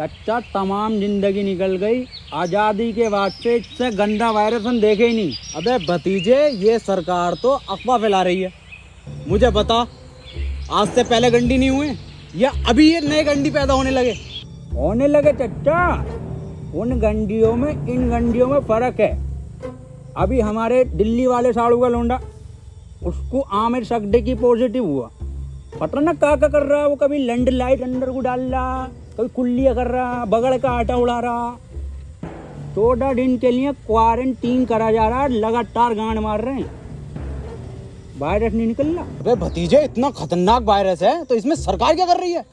चाचा तमाम जिंदगी निकल गई, आजादी के बाद से इससे गंदा वायरस हम देखे ही नहीं। अबे भतीजे, ये सरकार तो अफवाह फैला रही है। मुझे बता, आज से पहले गंडी नहीं हुए या अभी ये नए गंडी पैदा होने लगे चाचा। उन गंडियों में इन गंडियों में फर्क है। अभी हमारे दिल्ली वाले साड़ू का लोंडा, उसको आमिर सकदे की पॉजिटिव हुआ। पता ना क्या कर रहा है वो, कभी लैंड लाइट अंदर को डाल रहा, कभी कुल्लियाँ कर रहा, बगड़ का आटा उड़ा रहा। 14 दिन के लिए क्वारंटीन करा जा रहा है, लगातार गांड मार रहे हैं, वायरस नहीं निकल रहा। अबे भतीजे, इतना खतरनाक वायरस है तो इसमें सरकार क्या कर रही है?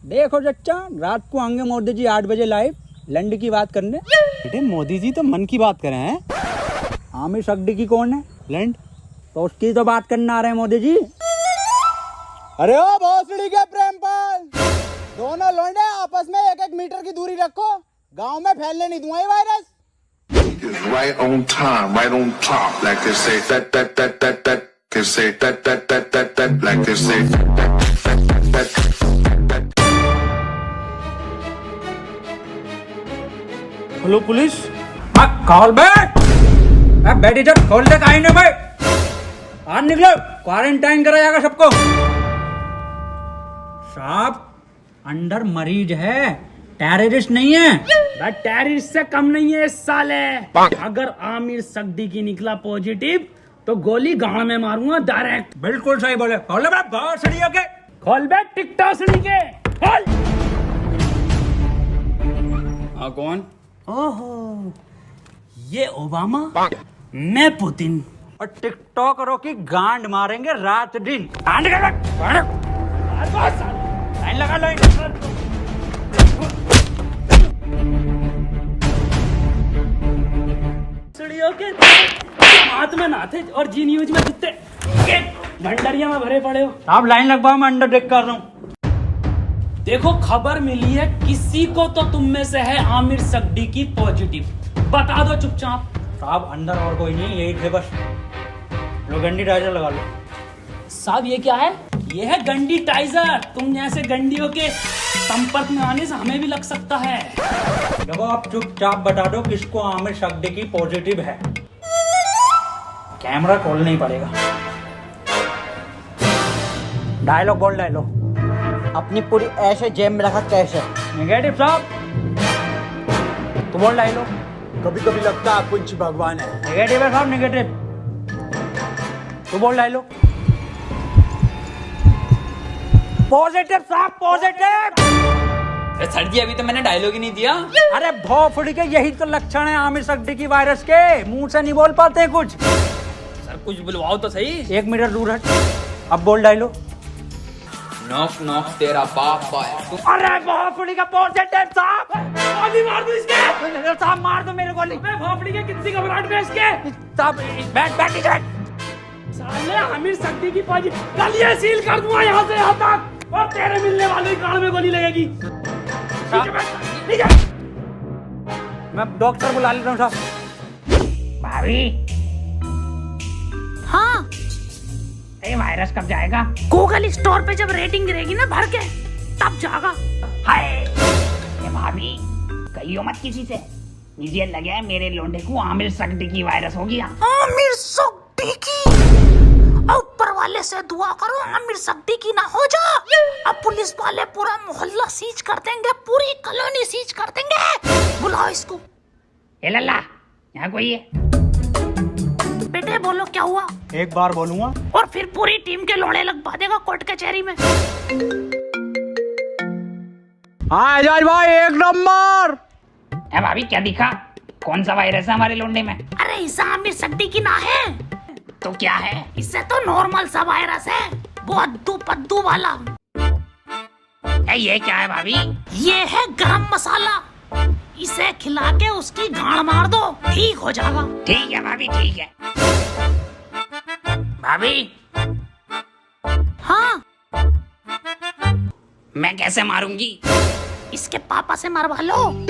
देखो चच्चा, रात को आएंगे मोदी जी 8 बजे लाइव लैंड की बात करने। बेटे, मोदी जी तो मन की बात करें हैं। आमिर सकदी की कौन है? लैंड तो उसकी तो बात करने आ रहे हैं मोदी जी। अरे ओ भोसड़ी के प्रेमपाल, दोनों लौंडे आपस में 1-1 मीटर की दूरी रखो, गांव में फैलने नहीं दूंगा ये virus. Right on time, right on top, like they say that, they say that, like they say that. Hello police. खोल बैठ इधर, खोल दे काहे भाई, आज निकलो, क्वारंटाइन करा जाएगा सबको। साहब, अंदर मरीज है, टेररिस्ट नहीं है। टेररिस्ट से कम नहीं है इस साले। अगर आमिर सकदी की निकला पॉजिटिव तो गोली गांव में मारूंगा डायरेक्ट। बिल्कुल सही बोले। खोल बे भोसड़ी के, खोल बे टिकटॉक सड़ी के, खोल। हाँ, कौन? ओहो, ये ओबामा, मैं पुतिन। और टिकटॉकरों की गांड मारेंगे रात दिन। लाइन लगा लो। सड़ियों के हाथ में ना थे और जी न्यूज में जितने भंडारिया में भरे पड़े हो। आप लाइन लगवाओ, मैं अंडर टेक कर रहा हूँ। देखो, खबर मिली है किसी को तो तुम में से है आमिर सकदी की पॉजिटिव, बता दो चुपचाप। साहब, अंदर और कोई नहीं, यही थे बस। लो गंडी टाइजर लगा लो। साहब, ये क्या है? ये है गंडी टाइजर। तुम जैसे गंडियों के संपर्क में आने से हमें भी लग सकता है। देखो, आप चुपचाप बता दो किसको आमिर सकदी की पॉजिटिव है। कैमरा खोलना ही पड़ेगा। डायलॉग बोल, डायलॉग। अपनी पूरी ऐसे जेब में रखा कैसे? नेगेटिव साहब, तो बोल डायलॉग। कभी कभी लगता है कुछ भगवान है। नेगेटिव है साहब, नेगेटिव। तो बोल डायलॉग। पॉजिटिव साहब, पॉजिटिव। सर जी, अभी तो मैंने डायलॉग ही नहीं दिया। अरे भोफड़ी के, यही तो लक्षण है आमिर सकदी की वायरस के। मुंह से नहीं बोल पाते हैं कुछ। सर, कुछ बुलवाओ तो सही। 1 मीटर दूर हट। अब बोल डायलॉग। नॉक नॉक तेरा बाप है। अरे भोफड़ी का पॉजिटिव साहब। गोली मार दो इसके। साहब, मार दो मेरे गोली। मैं भोपड़ी के कितनी घबराहट में इसके। साहब, बैठ इधर। साले आमिर सकदी की पॉजिटिव, कल ये सील कर दूंगा यहाँ से यहाँ तक, और तेरे मिलने वाले कान में गोली लगेगी। मैं डॉक्टर बुला लेता हूँ साहब। भाभी, हाँ, ये वायरस कब जाएगा? गूगल स्टोर पे जब रेटिंग गिरेगी ना भर के, तब जाएगा। हाय, ये भाभी, कहियो मत किसी से। मुझे लगा है मेरे लोंडे को आमिर सकदी की वायरस हो गया। आमिर सकदी की? ऊपर वाले से दुआ करो आमिर सकदी की ना हो जा। अब पुलिस वाले पूरा मोहल्ला सीज कर देंगे, पूरी कॉलोनी सीज कर देंगे। बुलाओ इसको। ए लल्ला, यहाँ कोई है? बेटे बोलो क्या हुआ? एक बार बोलूंगा और फिर पूरी टीम के लोड़े लगवा देगा कोर्ट कचहरी में। हाँ एजाज भाई, 1 नंबर। ए भाभी, क्या दिखा? कौन सा वायरस है हमारे लोंडे में? अरे इसे आमिर सकदी की ना है तो क्या है? इससे तो नॉर्मल सा वायरस है, वो अद्दू पद्दू वाला। ये क्या है भाभी? ये है गरम मसाला, इसे खिला के उसकी गांड मार दो, ठीक हो जाएगा। ठीक है भाभी, ठीक है। भाभी, हाँ, मैं कैसे मारूंगी? इसके पापा से मरवा लो।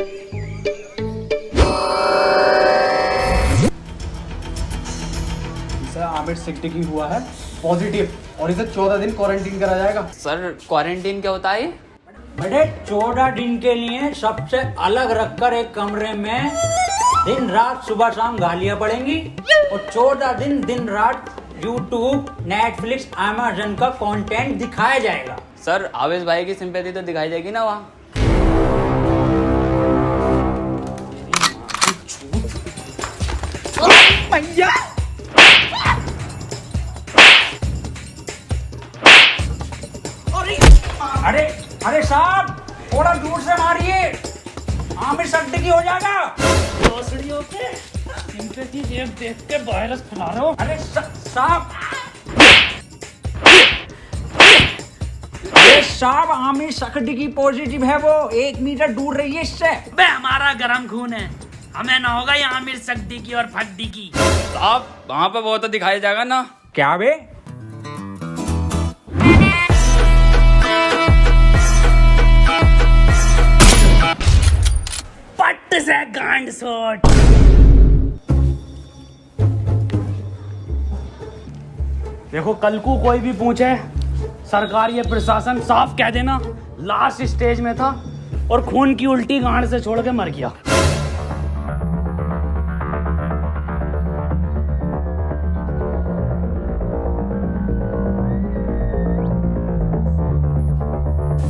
आमिर सकदी की हुआ है पॉजिटिव और इसे 14 दिन क्वारंटीन करा जाएगा। सर, क्वारंटीन क्या होता है? बेटे 14 दिन के लिए सबसे अलग रखकर एक कमरे में दिन रात सुबह शाम गालियां पड़ेंगी और 14 दिन दिन रात यूट्यूब, नेटफ्लिक्स, अमेज़न का कंटेंट दिखाया जाएगा। सर आवेश भाई की सिंपैथी तो दिखाई जाएगी ना वहाँ। भैया अरे अरे साहब थोड़ा दूर से मारिए, आमिर सिद्दीकी हो जाएगा। भोसड़ियों के सिंपैथी देख देख के वायरस फैला रहे हो। अरे साहब अरे साहब आमिर सिद्दीकी पॉजिटिव है, वो 1 मीटर दूर रहिए इससे। बे हमारा गरम खून है, हमें ना होगा ये आमिर सिद्दीकी और फद्दीकी। साहब वहाँ पे वो तो दिखाया जाएगा ना। क्या बे? पट्ट से गांड शॉट। देखो कल को कोई भी पूछे, सरकार ये प्रशासन साफ कह देना लास्ट स्टेज में था और खून की उल्टी गांड से छोड़ के मर गया।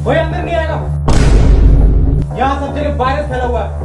कोई अंदर नहीं आएगा, यहाँ सब जगह वायरस फैला हुआ है।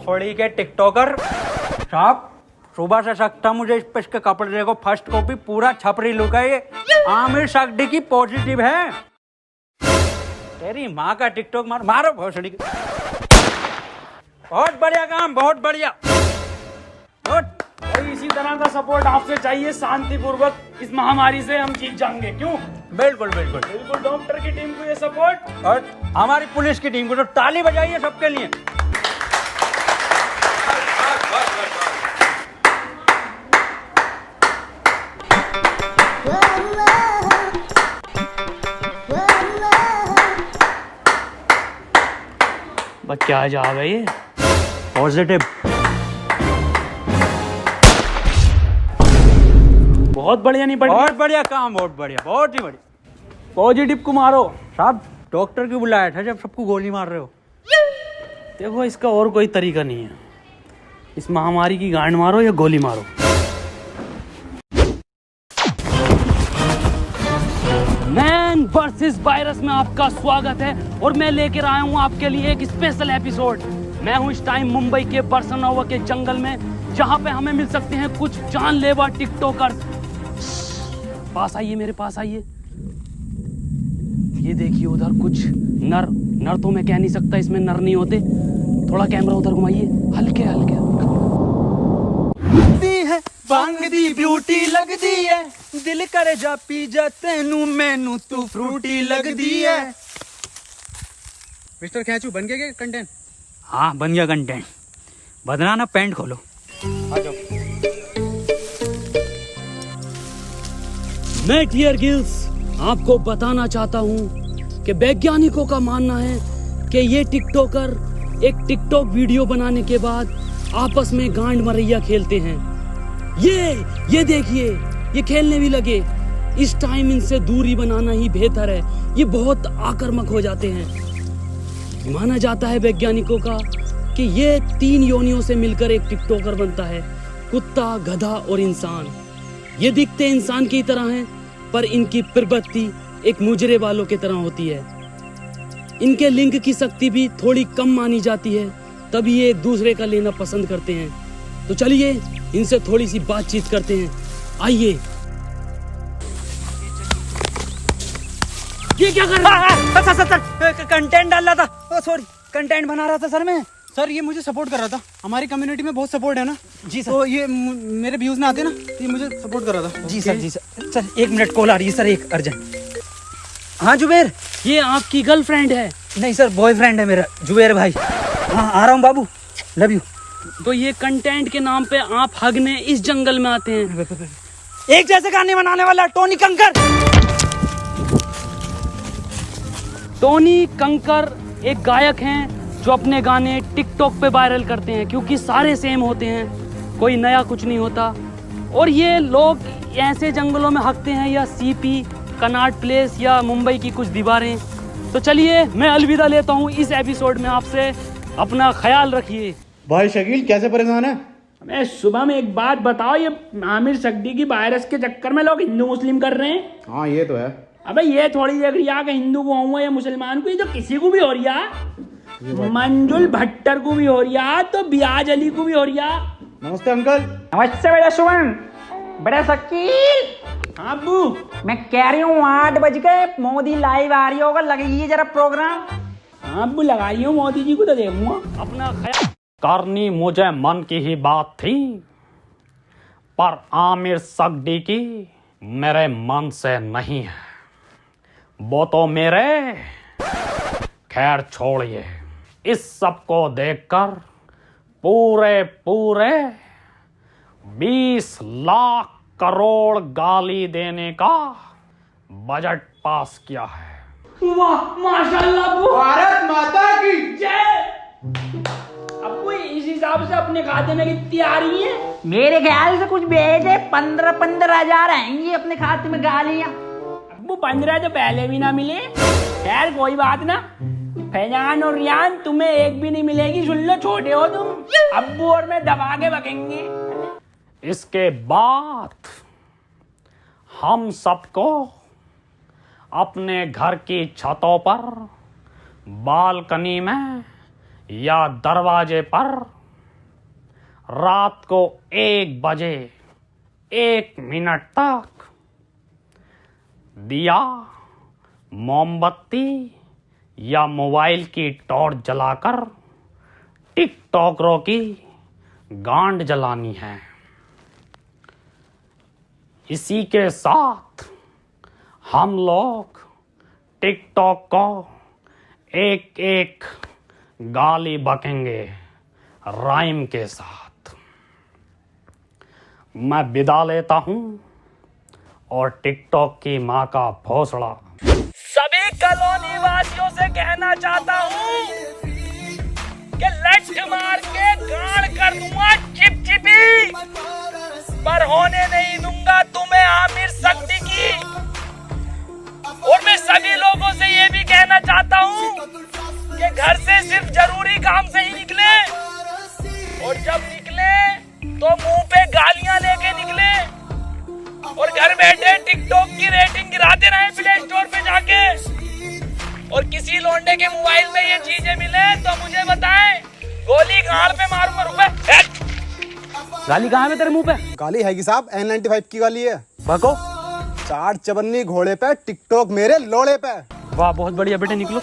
फड़ी के टिकटॉकर साहब, सुबह से सकता मुझे इस के कपड़े देखो, फर्स्ट कॉपी पूरा छपरी लुक है ये। आमिर सिद्दीकी पॉजिटिव है। तेरी माँ का टिकटॉक मारो भोसड़ी के। बहुत बढ़िया काम, बहुत बढ़िया। भाई इसी तरह का सपोर्ट आपसे चाहिए, शांतिपूर्वक इस महामारी से हम जीत जाएंगे। क्यों? बिल्कुल बिल्कुल बिल्कुल डॉक्टर की टीम को ये सपोर्ट और हमारी पुलिस की टीम को तो ताली बजाइए सबके लिए। बस क्या जा गई ये पॉजिटिव। बहुत बढ़िया नहीं पड़ी। बहुत बढ़िया काम, बहुत बढ़िया, बहुत ही बढ़िया। पॉजिटिव को मारो साहब, डॉक्टर क्यों बुलाया था जब सबको गोली मार रहे हो? देखो इसका और कोई तरीका नहीं है, इस महामारी की गांड मारो या गोली मारो। मैन वर्सेस वायरस में आपका स्वागत है और मैं लेकर आया हूं आपके लिए एक स्पेशल एपिसोड। मैं हूं इस टाइम मुंबई के बरसनोवा के जंगल में, जहां पे हमें मिल सकते हैं कुछ जानलेवा टिकटॉकर्स। पास आइए, मेरे पास आइए। ये देखिए उधर कुछ नर तो मैं कह नहीं सकता, इसमें नर नहीं होते। थोड़ा कैमरा उधर घुमाइए, हल्के हल्के। बांग दी ब्यूटी लगदी है, दिल करे जा पी जा तेनू मैनू तू फ्रूटी लगदी है। मिस्टर खैचू बन गया क्या कंटेंट? हाँ बन गया कंटेंट। बदना ना, पैंट खोलो। आ जाओ। मैं क्लियर गिल्स आपको बताना चाहता हूँ कि वैज्ञानिकों का मानना है कि ये टिकटॉकर एक टिकटॉक वीडियो बनाने के बाद आपस में गांड मरैया खेलते हैं। ये देखिए, ये खेलने भी लगे। इस टाइम इनसे दूरी बनाना ही बेहतर है, ये बहुत आक्रामक हो जाते हैं। माना जाता है वैज्ञानिकों का कि ये 3 योनियों से मिलकर एक टिकटॉकर बनता है, कुत्ता, गधा और इंसान। ये दिखते इंसान की तरह हैं, पर इनकी प्रवृत्ति एक मुजरे वालों की तरह होती है। इनके लिंग की शक्ति भी थोड़ी कम मानी जाती है, तभी ये एक दूसरे का लेना पसंद करते हैं। तो चलिए इनसे थोड़ी सी बातचीत करते हैं, आइए। ये क्या कर रहा है? सर कंटेंट डाल रहा था, सॉरी कंटेंट बना रहा था सर मैं। सर ये मुझे सपोर्ट कर रहा था, हमारी कम्युनिटी में बहुत सपोर्ट है ना जी सर। तो ये मेरे व्यूज ना आते ना, तो ये मुझे सपोर्ट कर रहा था। जी सर, जी सर। सर 1 मिनट कॉल आ रही है सर, एक अर्जेंट। हाँ जुबेर। ये आपकी गर्लफ्रेंड है? नहीं सर, बॉयफ्रेंड है मेरा, जुबेर भाई। हाँ आ रहा हूँ बाबू, लव यू। तो ये कंटेंट के नाम पे आप हगने इस जंगल में आते हैं? एक जैसे गाने बनाने वाला टोनी कंकर। टोनी कंकर एक गायक हैं जो अपने गाने टिकटॉक पे वायरल करते हैं, क्योंकि सारे सेम होते हैं, कोई नया कुछ नहीं होता। और ये लोग ऐसे जंगलों में हकते हैं, या सीपी, कनॉट प्लेस या मुंबई की कुछ दीवारें। तो चलिए मैं अलविदा लेता हूँ इस एपिसोड में आपसे। अपना ख्याल रखिए। भाई शकील कैसे परेशान है? मैं सुबह में एक बात बताओ, ये आमिर सक्दी की वायरस के चक्कर में लोग हिंदू मुस्लिम कर रहे हैं। हाँ ये तो है। अबे ये थोड़ी देख रही है कि हिंदू को हुआ या मुसलमान को, ये तो किसी को भी हो रही है। मंजुल भट्टर को भी हो रही है, तो बियाज अली को भी हो रही है। नमस्ते अंकल। नमस्ते बेटा सुमन। बड़ा शकील। हाँ अब्बू। मैं कह रही हूँ 8 बज गए, मोदी लाइव आ रही होगा, लगेगी जरा प्रोग्राम। हाँ अब्बू लगा रही हूँ, मोदी जी को तो देखूंगा। अपना ख्याल करनी मुझे मन की ही बात थी, पर आमिर सक्दी की मेरे मन से नहीं है। वो तो मेरे, खैर छोड़िए। इस सब को देखकर पूरे 20 लाख करोड़ गाली देने का बजट पास किया है। वाह माशाल्लाह अब्बू। भारत माता की जय। अब्बू इस हिसाब से अपने खाते में कितनी आ रही है? मेरे ख्याल से कुछ भेजे 15 हजार आएंगी अपने खाते में गालियां। अब्बू 15 तो पहले भी ना मिले। खैर कोई बात ना, फैजान और रियान तुम्हें एक भी नहीं मिलेगी, सुन लो, छोटे हो तुम। अब्बू और मैं दबा के बकेंगे। इसके बाद हम सबको अपने घर की छतों पर, बालकनी में या दरवाजे पर रात को 1 बजे 1 मिनट तक दिया, मोमबत्ती या मोबाइल की टॉर्च जलाकर टिकटॉकरों की गांड जलानी है। इसी के साथ हम लोग टिकटॉक को एक गाली बकेंगे राइम के साथ। मैं विदा लेता हूं और टिकटॉक की मां का भोसड़ा सभी कॉलोनी वासियों से कहना चाहता हूं कि लठ मार के गाड़ कर दूंगा चिपचिपी, पर होने नहीं दूंगा तुम्हें आमिर सक्दी की। और मैं सभी लोगों से ये भी कहना चाहता हूँ कि घर से सिर्फ जरूरी काम से ही निकले, और जब निकले तो मुंह पे गालियां लेके निकले, और घर बैठे टिकटॉक की रेटिंग गिराते रहे प्ले स्टोर पे जाके। और किसी लौंडे के मोबाइल में ये चीजें मिले तो मुझे बताएं, गोली गाल पे मारूंगा। रुपए गाली कहाँ है तेरे मुंह पे? गाली है कि साहब, N95 की गाली है। बको 4 चबन्नी घोड़े पे, टिकटॉक मेरे लोड़े पे। वाह बहुत बढ़िया बेटे, निकलो।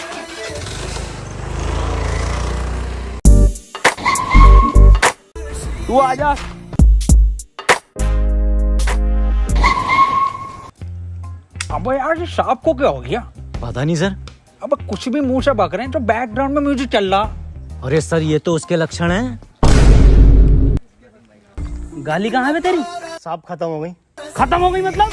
तू आजा। अब यार ये सांप को क्या हो गया? पता नहीं सर। अब कुछ भी मुंह से बक रहे हैं, तो बैकग्राउंड में म्यूजिक चल रहा। अरे सर ये तो उसके लक्षण हैं। गाली कहाँ है तेरी? साहब खत्म हो गई। खत्म हो गई मतलब?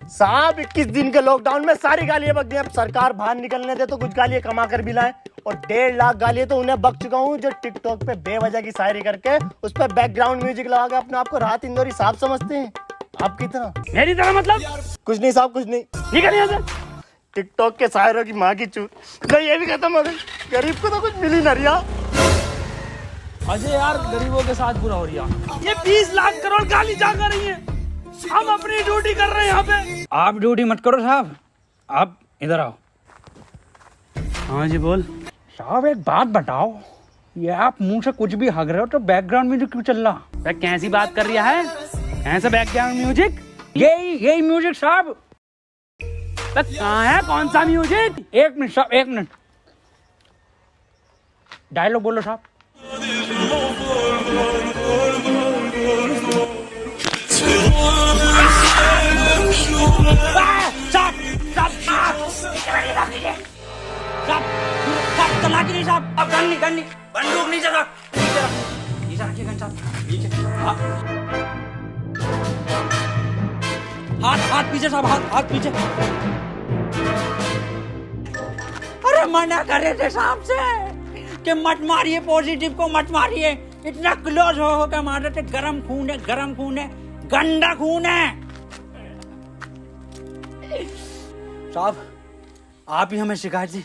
साहब 21 दिन के लॉकडाउन में सारी गालियां बक गई। अब सरकार बाहर निकलने दे तो कुछ गालियां कमा कर भी लाए, और 1.5 लाख गालियां तो उन्हें बक चुका हूँ जो टिकटॉक पे बेवजह की शायरी करके उस पर बैकग्राउंड म्यूजिक लगा के अपने आप को राहत इंदौरी साहब समझते हैं। आपकी तरह। मेरी तरह मतलब? कुछ नहीं साहब, कुछ नहीं। निकल यहाँ से। टिकटॉक के शायरों की माँ की चूत। नहीं ये भी खत्म हो गई, गरीब को तो कुछ मिली ना रिया। अजय यार गरीबों के साथ बुरा हो रहा। ये 20 लाख करोड़ गाली जा कर रही है, हम अपनी ड्यूटी कर रहे हैं यहाँ पे। आप ड्यूटी मत करो साहब, आप इधर आओ। हाँ जी बोल। साहब एक बात बताओ, ये आप मुंह से कुछ भी हग रहे हो तो बैकग्राउंड म्यूजिक क्यों चल रहा? कैसी बात कर रहा है? ऐसा बैकग्राउंड म्यूजिक? यही म्यूजिक साहब। कहाँ है, कौन सा म्यूजिक? एक मिनट साहब, एक मिनट। डायलॉग बोलो साहब। अब गन नहीं बंदूक नहीं जगह नीचे रखिए गन साहब, नीचे। हाथ पीछे साहब, हाथ पीछे। अरे मना करे थे साहब से कि मत मारिए, पॉजिटिव को मत मारिए। इतना क्लोज हो के मार रहे थे। गरम खून है, गंदा खून है। साहब आप ही हमें शिकायत दी,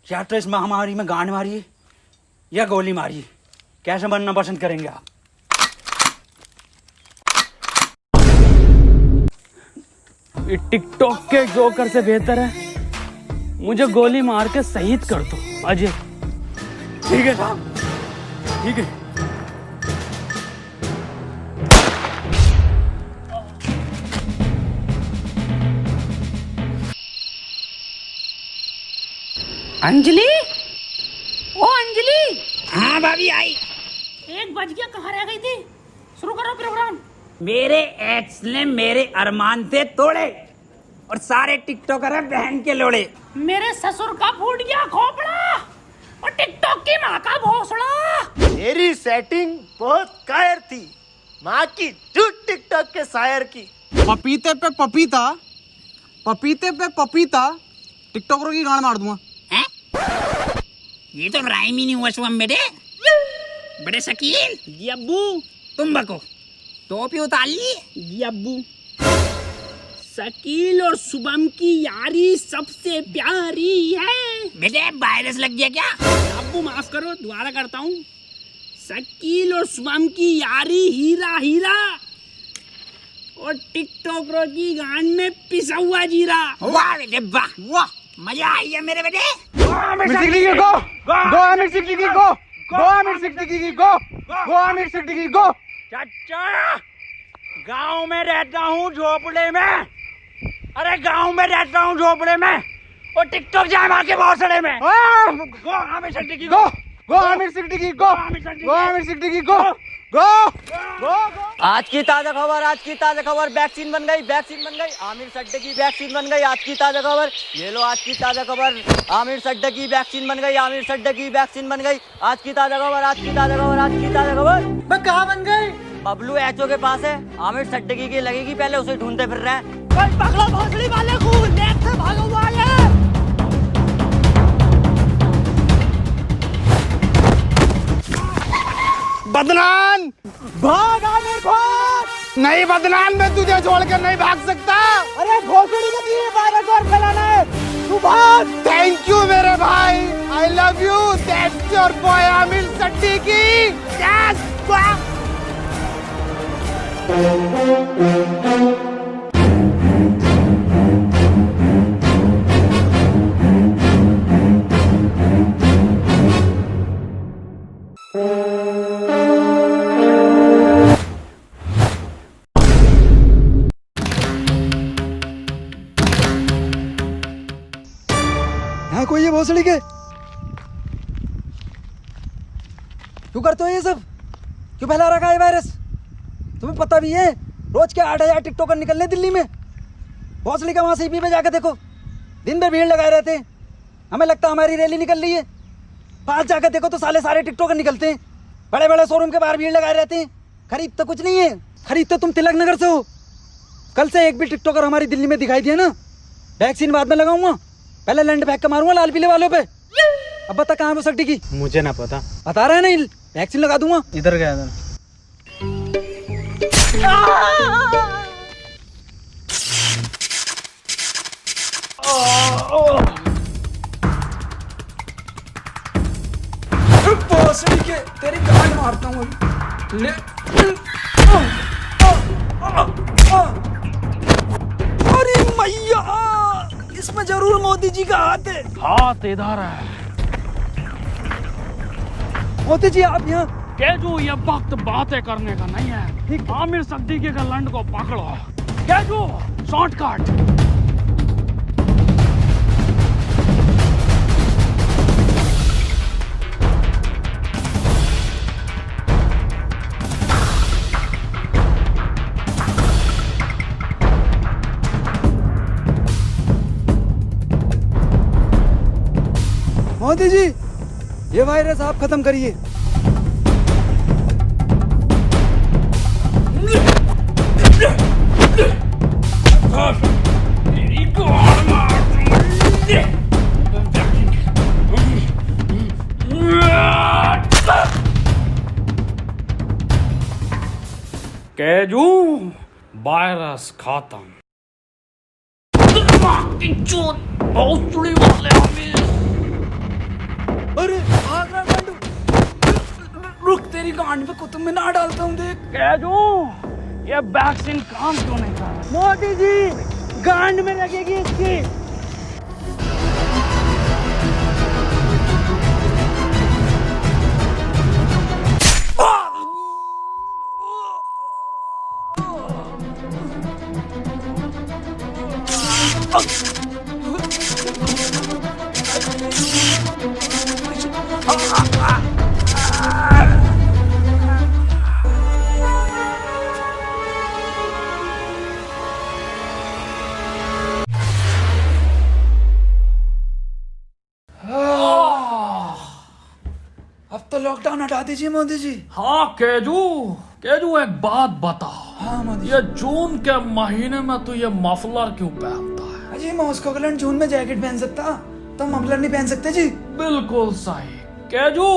या तो इस महामारी में गांड मारिए या गोली मारिए, कैसे बनना पसंद करेंगे आप? ये टिकटॉक के जोकर से बेहतर है मुझे गोली मार के शहीद कर दो अजय। ठीक है साहब, ठीक है। अंजलि, ओ अंजलि। हाँ भाभी आई। 1 बज गया, कहाँ रह गई थी? शुरू करो प्रोग्राम। मेरे एक्स ने मेरे अरमान थे तोड़े और सारे टिकटॉकर हैं बहन के लोड़े। मेरे ससुर का फूट गया खोपड़ा और टिकटॉक की माँ का भोसड़ा। मेरी सेटिंग बहुत कायर थी, माँ की झूठ टिकटॉक के शायर की। पपीते पे पपीता, पपीते पे पपीता, टिकटॉकरों की गांड मार दूंगा। ये तो राइम ही नहीं हुआ शुभम बेटे। बड़े शकील जी अब्बू, तुम बको। टोपी उतार ली जी अब्बू। शकील और शुभम की यारी सबसे प्यारी है। बेटे वायरस लग गया क्या? अब्बू माफ करो, दोबारा करता हूँ। शकील और शुभम की यारी हीरा हीरा और टिकटॉकरों की गांड में पिसा हुआ जीरा। वाह बेटे वाह, वाह मजा आई है मेरे बेटे। चाचा गांव में रहता हूँ झोपड़े में, अरे गांव में रहता हूँ झोपड़े में और टिकटॉक जाए मार के भोसड़े में। गो आमिर सिद्दीकी गो, गो आमिर सिद्दीकी गो, गो आमिर सिद्दीकी गो, गो गो। आज की ताजा खबर, वैक्सीन बन गई, आमिर सड्डे की वैक्सीन बन गई। आज की ताजा खबर, ये लो आज की ताजा खबर, आमिर सड्डे की वैक्सीन बन गई, आज की ताजा खबर। मैं कहाँ बन गई? बबलू एचओ के पास है, आमिर सड्डे की लगेगी, पहले उसे ढूंढते फिर रहे हैं। पकड़ो भोसड़ी वाले को, नेक से भागा हुआ है। बदनाम भाग, आमिर भाग। नहीं बदनाम, मैं तुझे छोड़कर नहीं भाग सकता। अरे भोसड़ी का तुझे वायरस और फैलाना है, तू भाग। थैंक यू मेरे भाई, I love you. That's your boy Aamir Siddiqui. Yes यहाँ कोई है भोसड़ी के? क्यों करते हो ये सब? क्यों फैला रखा है वायरस? तुम्हें पता भी है रोज के 8,000 टिकटॉकर निकलने दिल्ली में। भोसड़ी का वहां सीपी पे जाकर देखो, दिन भर भीड़ लगाए रहते हैं। हमें लगता है हमारी रैली निकल रही है। पास जाकर देखो तो सारे टिकटॉकर निकलते हैं। बड़े बड़े शोरूम के बाहर भीड़ लगाए रहते हैं। खरीद तो कुछ नहीं है, खरीद तो तुम तिलक नगर से हो। कल से एक भी टिकटॉकर हमारी दिल्ली में दिखाई दिया ना, वैक्सीन बाद में लगाऊंगा, पहले लंड फेंक के मारूंगा लाल पीले वालों पे। अब बता कहाँ है वो सट्टी की? मुझे ना पता, बता रहा है नहीं, वैक्सीन लगा दूंगा। इधर गया था। भोसड़ी के तेरी गांड मारता हूँ ले। अरे मैया, इसमें जरूर मोदी जी का हाथ है। हाथ इधर है। मोदी जी आप यहाँ। केजू, ये वक्त बातें करने का नहीं है। आमिर सिद्दीकी के लंड को पकड़ो। केजू, शॉर्टकट। मोदी जी, ये वायरस आप खत्म करिए। केजू, वायरस खत्म। अरे भाग रहा गांडू। रुक, तेरी गांड पे कुतुब मीनार डालता हूँ देख। केजू, ये वैक्सीन काम क्यों नहीं कर रहा? मोदी जी, गांड में लगेगी इसकी। अब तो लॉकडाउन हटा दीजिए मोदी जी। हाँ केजू, केजू एक बात बता। हाँ मोदी ये जून के महीने में तू ये मफलर क्यों पहनता है? जी, मॉस्को का जून में जैकेट पहन सकता, तो मफलर नहीं पहन सकते जी। बिल्कुल सही। केजू,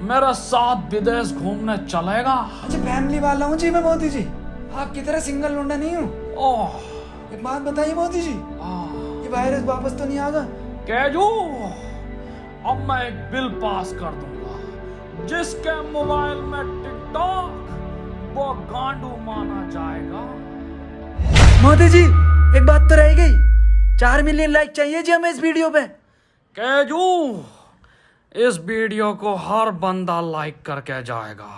मेरे साथ विदेश घूमने चलेगा? अच्छा, फैमिली वाला हूँ जी मैं मोदी जी, आपकी तरह सिंगल लौंडा नहीं हूँ। ओह, एक बात बताइए मोदी जी, ये वायरस वापस तो नहीं आएगा? केजू, अब मैं एक बिल पास कर दूंगा जिसके मोबाइल में टिकटॉक वो गांडू माना जाएगा। मोदी जी, एक बात तो रह गई, 4 मिलियन लाइक चाहिए जी हमें इस वीडियो पे। केजू, इस वीडियो को हर बंदा लाइक करके जाएगा।